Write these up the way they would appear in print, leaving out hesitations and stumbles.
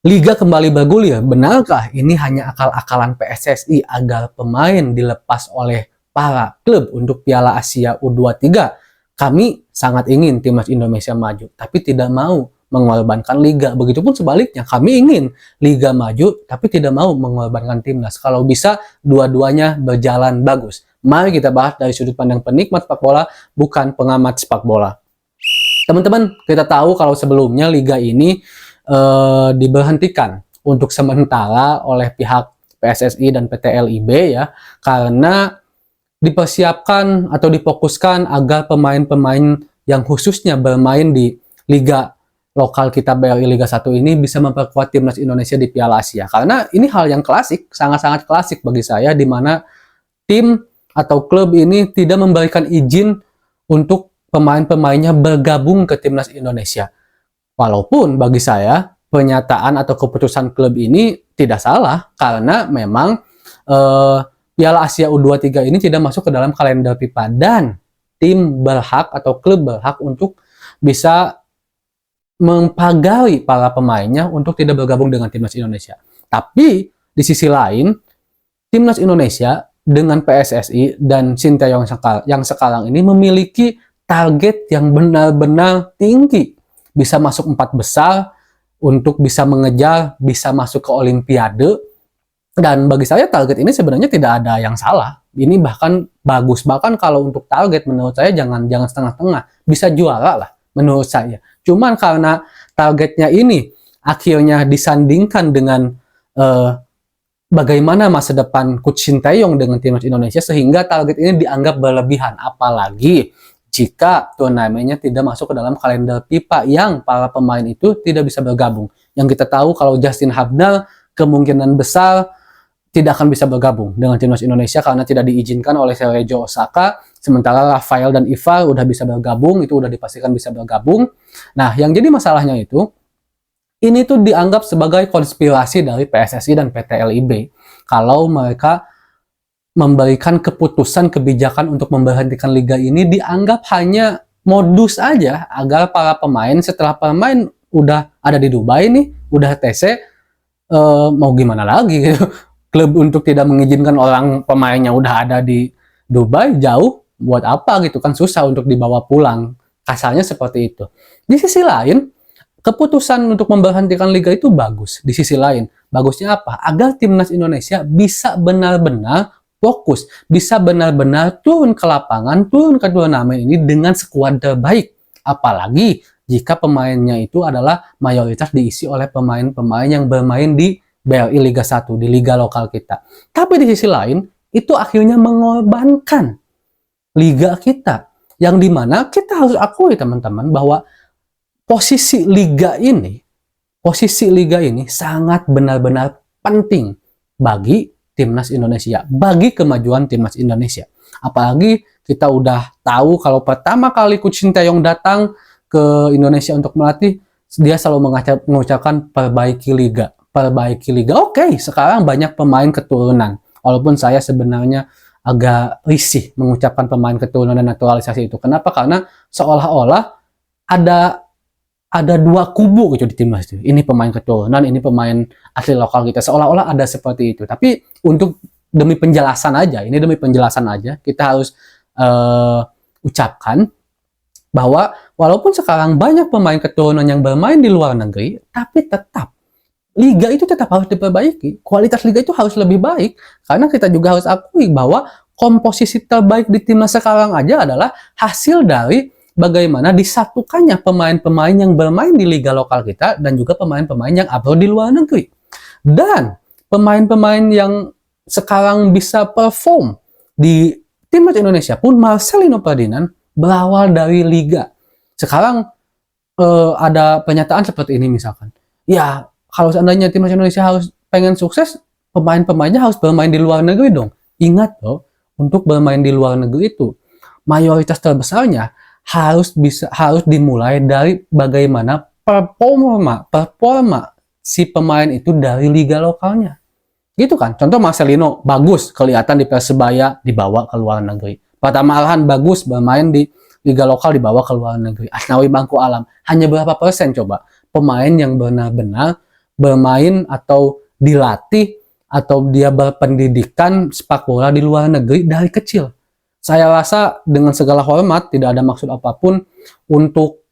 Liga kembali bergulir. Benarkah ini hanya akal-akalan PSSI agar pemain dilepas oleh para klub untuk Piala Asia U23? Kami sangat ingin timnas Indonesia maju, tapi tidak mau mengorbankan liga. Begitupun sebaliknya, kami ingin liga maju, tapi tidak mau mengorbankan timnas. Kalau bisa, dua-duanya berjalan bagus. Mari kita bahas dari sudut pandang penikmat sepak bola, bukan pengamat sepak bola. Teman-teman, kita tahu kalau sebelumnya liga ini diberhentikan untuk sementara oleh pihak PSSI dan PT LIB ya, karena dipersiapkan atau difokuskan agar pemain-pemain yang khususnya bermain di liga lokal kita BRI Liga 1 ini bisa memperkuat timnas Indonesia di Piala Asia. Karena ini hal yang klasik, sangat-sangat klasik bagi saya, di mana tim atau klub ini tidak memberikan izin untuk pemain-pemainnya bergabung ke timnas Indonesia. Walaupun bagi saya pernyataan atau keputusan klub ini tidak salah, karena memang Piala Asia U23 ini tidak masuk ke dalam kalender FIFA dan tim berhak atau klub berhak untuk bisa mempagari para pemainnya untuk tidak bergabung dengan timnas Indonesia. Tapi di sisi lain, timnas Indonesia dengan PSSI dan Sinteyong yang sekarang ini memiliki target yang benar-benar tinggi. Bisa masuk 4 besar, untuk bisa mengejar, bisa masuk ke Olimpiade. Dan bagi saya target ini sebenarnya tidak ada yang salah. Ini bahkan bagus. Bahkan kalau untuk target menurut saya jangan setengah-setengah. Bisa juara lah menurut saya. Cuman karena targetnya ini akhirnya disandingkan dengan bagaimana masa depan Coach Sinteyong dengan timnas Indonesia, sehingga target ini dianggap berlebihan. Apalagi jika turnamennya tidak masuk ke dalam kalender FIFA yang para pemain itu tidak bisa bergabung. Yang kita tahu kalau Justin Hubner kemungkinan besar tidak akan bisa bergabung dengan timnas Indonesia karena tidak diizinkan oleh Sergio Osaka. Sementara Rafael dan Ivar udah bisa bergabung, itu udah dipastikan bisa bergabung. Nah, yang jadi masalahnya itu, ini tuh dianggap sebagai konspirasi dari PSSI dan PT LIB. Kalau mereka memberikan keputusan kebijakan untuk memberhentikan liga ini dianggap hanya modus aja agar para pemain setelah pemain udah ada di Dubai nih, udah TC, mau gimana lagi gitu. Klub untuk tidak mengizinkan orang pemainnya udah ada di Dubai jauh, buat apa gitu kan, susah untuk dibawa pulang. Kasarnya seperti itu. Di sisi lain, keputusan untuk memberhentikan liga itu bagus. Di sisi lain, bagusnya apa? Agar timnas Indonesia bisa benar-benar fokus, bisa benar-benar turun ke lapangan, turun ke turnamen ini dengan skuad terbaik. Apalagi jika pemainnya itu adalah mayoritas diisi oleh pemain-pemain yang bermain di BRI Liga 1, di liga lokal kita. Tapi di sisi lain, itu akhirnya mengorbankan liga kita. Yang dimana kita harus akui teman-teman bahwa posisi liga ini sangat benar-benar penting bagi timnas Indonesia, bagi kemajuan timnas Indonesia. Apalagi kita udah tahu kalau pertama kali Coach Sinteyong datang ke Indonesia untuk melatih, dia selalu mengucapkan perbaiki liga. Perbaiki liga. Oke, sekarang banyak pemain keturunan. Walaupun saya sebenarnya agak risih mengucapkan pemain keturunan dan naturalisasi itu. Kenapa? Karena seolah-olah ada dua kubu gitu di timnas itu. Ini pemain keturunan, ini pemain asli lokal kita. Seolah-olah ada seperti itu. Tapi untuk demi penjelasan aja, kita harus ucapkan bahwa walaupun sekarang banyak pemain keturunan yang bermain di luar negeri, tapi tetap liga itu tetap harus diperbaiki. Kualitas liga itu harus lebih baik. Karena kita juga harus akui bahwa komposisi terbaik di timnas sekarang aja adalah hasil dari bagaimana disatukannya pemain-pemain yang bermain di liga lokal kita dan juga pemain-pemain yang abroad di luar negeri. Dan pemain-pemain yang sekarang bisa perform di timnas Indonesia pun Marcelino Ferdinand berawal dari liga. Sekarang ada pernyataan seperti ini misalkan. Ya, kalau seandainya timnas Indonesia harus pengen sukses, pemain-pemainnya harus bermain di luar negeri dong. Ingat loh, untuk bermain di luar negeri itu mayoritas terbesarnya harus dimulai dari bagaimana performa si pemain itu dari liga lokalnya. Gitu kan? Contoh Marcelino bagus kelihatan di Persebaya, dibawa ke luar negeri. Pratama Arhan bagus bermain di liga lokal, dibawa ke luar negeri. Asnawi Bangku Alam hanya berapa persen coba pemain yang benar-benar bermain atau dilatih atau dia berpendidikan sepak bola di luar negeri dari kecil. Saya rasa dengan segala hormat, tidak ada maksud apapun, untuk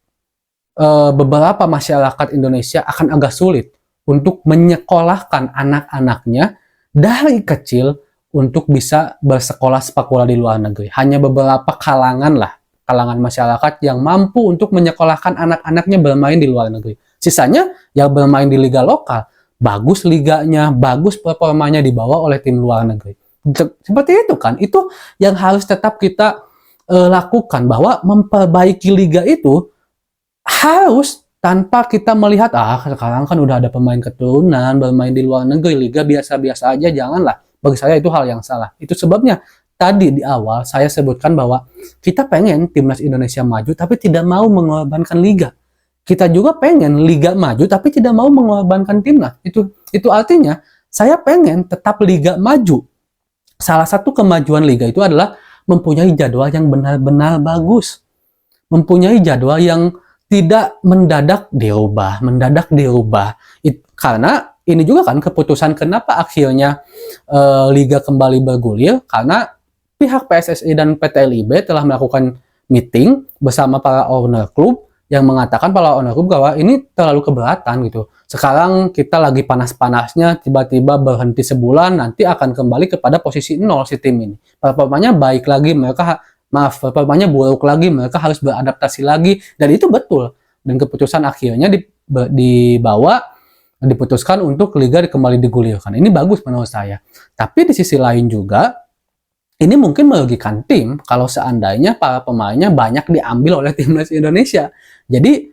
beberapa masyarakat Indonesia akan agak sulit untuk menyekolahkan anak-anaknya dari kecil untuk bisa bersekolah sepak bola di luar negeri. Hanya beberapa kalangan masyarakat yang mampu untuk menyekolahkan anak-anaknya bermain di luar negeri. Sisanya yang bermain di liga lokal, bagus liganya, bagus performanya dibawa oleh tim luar negeri. Seperti itu kan, itu yang harus tetap kita lakukan, bahwa memperbaiki liga itu harus tanpa kita melihat, sekarang kan udah ada pemain keturunan bermain di luar negeri, liga biasa-biasa aja, janganlah. Bagi saya itu hal yang salah. Itu sebabnya tadi di awal saya sebutkan bahwa kita pengen timnas Indonesia maju tapi tidak mau mengorbankan liga. Kita juga pengen liga maju tapi tidak mau mengorbankan timnas. Itu artinya saya pengen tetap liga maju. Salah satu kemajuan liga itu adalah mempunyai jadwal yang benar-benar bagus. Mempunyai jadwal yang tidak mendadak dirubah. Karena ini juga kan keputusan kenapa akhirnya liga kembali bergulir, karena pihak PSSI dan PT LIB telah melakukan meeting bersama para owner klub yang mengatakan para owner klub bahwa ini terlalu keberatan gitu. Sekarang kita lagi panas-panasnya, tiba-tiba berhenti sebulan, nanti akan kembali kepada posisi 0 si tim ini. Performanya baik lagi, performanya buruk lagi, mereka harus beradaptasi lagi, dan itu betul. Dan keputusan akhirnya diputuskan untuk liga kembali digulirkan. Ini bagus menurut saya. Tapi di sisi lain juga, ini mungkin merugikan tim kalau seandainya para pemainnya banyak diambil oleh timnas Indonesia. Jadi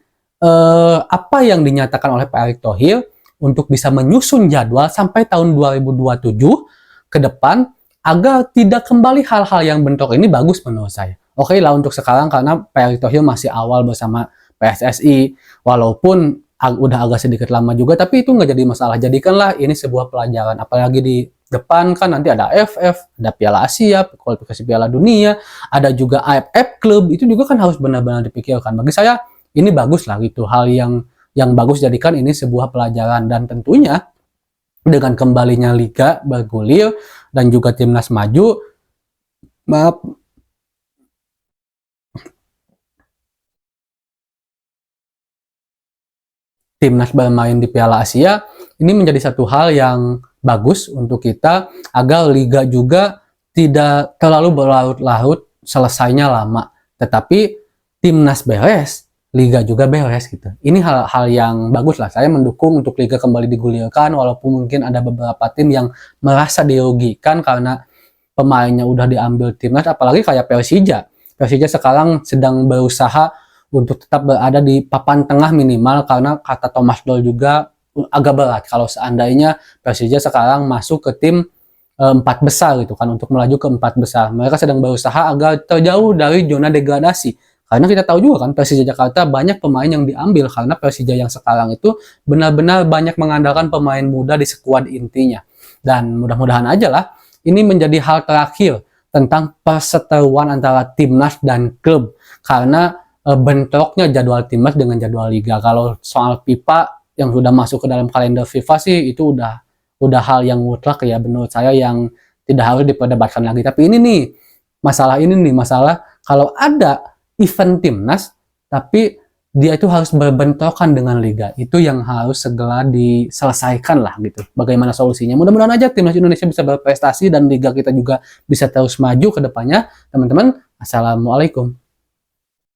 apa yang dinyatakan oleh Pak Erick Thohir untuk bisa menyusun jadwal sampai tahun 2027 ke depan agar tidak kembali hal-hal yang bentrok ini bagus menurut saya. Oke lah untuk sekarang, karena Pak Erick Thohir masih awal bersama PSSI, walaupun udah agak sedikit lama juga, tapi itu nggak jadi masalah. Jadikanlah ini sebuah pelajaran, apalagi di depan kan nanti ada AFF, ada Piala Asia, kualifikasi Piala Dunia, ada juga AFF Club, itu juga kan harus benar-benar dipikirkan. Bagi saya ini bagus lah gitu, hal yang bagus, jadikan ini sebuah pelajaran. Dan tentunya dengan kembalinya liga bergulir dan juga timnas maju, timnas bermain di Piala Asia, ini menjadi satu hal yang bagus untuk kita, agar liga juga tidak terlalu berlarut-larut, selesainya lama. Tetapi timnas beres, liga juga beres gitu. Ini hal-hal yang bagus lah. Saya mendukung untuk liga kembali digulirkan, walaupun mungkin ada beberapa tim yang merasa dirugikan karena pemainnya udah diambil timnas, apalagi kayak Persija. Persija sekarang sedang berusaha untuk tetap berada di papan tengah minimal, karena kata Thomas Doll juga agak berat kalau seandainya Persija sekarang masuk ke tim 4 besar gitu kan, untuk melaju ke 4 besar. Mereka sedang berusaha agar terjauh dari zona degradasi, karena kita tahu juga kan Persija Jakarta banyak pemain yang diambil, karena Persija yang sekarang itu benar-benar banyak mengandalkan pemain muda di skuad intinya. Dan mudah-mudahan aja lah ini menjadi hal terakhir tentang perseteruan antara timnas dan klub, karena bentroknya jadwal timnas dengan jadwal liga. Kalau soal FIFA yang sudah masuk ke dalam kalender FIFA sih, itu udah hal yang mutlak ya menurut saya, yang tidak harus diperdebatkan lagi. Tapi ini nih masalah kalau ada event timnas tapi dia itu harus berbentrokan dengan liga, itu yang harus segera diselesaikan lah gitu. Bagaimana solusinya? Mudah-mudahan aja timnas Indonesia bisa berprestasi dan liga kita juga bisa terus maju ke depannya. Teman-teman, assalamualaikum.